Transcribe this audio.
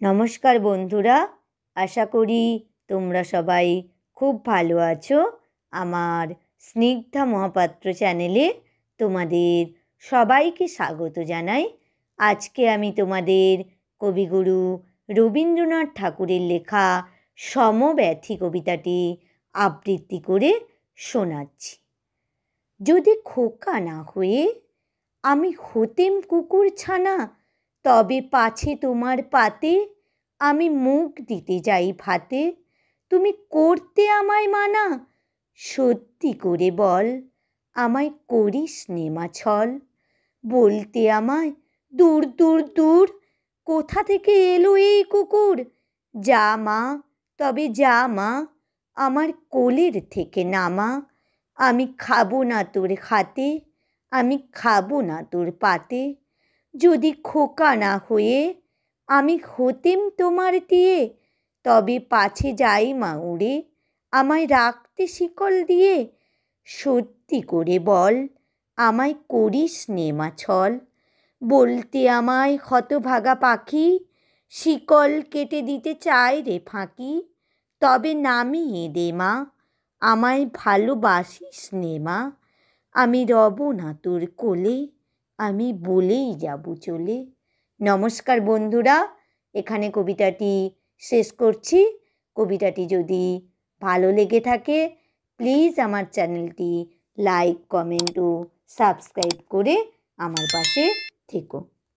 নমস্কার বন্ধুরা, আশা করি তোমরা সবাই খুব ভালো আছো। আমার স্নিগ্ধা মহাপাত্র চ্যানেলে তোমাদের সবাইকে স্বাগত জানাই। আজকে আমি তোমাদের কবিগুরু রবীন্দ্রনাথ ঠাকুরের লেখা সমব্যথী কবিতাটি আবৃত্তি করে শোনাচ্ছি। যদি খোকা না হয়ে আমি হতেম কুকুর ছানা, তবে পাছে তোমার পাতে আমি মুখ দিতে যাই ভাতে। তুমি করতে আমায় মানা, সত্যি করে বল আমায় করিস নে মা ছল। বলতে আমায় দূর দূর দূর, কোথা থেকে এলো এই কুকুর। যা মা, তবে যা মা, আমার কোলের থেকে নামা। আমি খাবো না তোর খাতে, আমি খাবো না তোর পাতে। যদি খোকা না হয়ে আমি হতেম তোমার দিয়ে, তবে পাছে যাই মা উড়ে আমায় রাখতে শিকল দিয়ে। সত্যি করে বল আমায় করিস নে মা ছল। বলতে আমায় হতভাগা পাখি, শিকল কেটে দিতে চায় রে ফাঁকি। তবে নামিয়ে দে মা, আমায় ভালোবাসিস নে মা। আমি রব না তোর কোলে, আমি বলেই যাব চলে। নমস্কার বন্ধুরা, এখানে কবিতাটি শেষ করছি। কবিতাটি যদি ভালো লেগে থাকে প্লিজ আমার চ্যানেলটি লাইক, কমেন্ট ও সাবস্ক্রাইব করে আমার পাশে থেকো।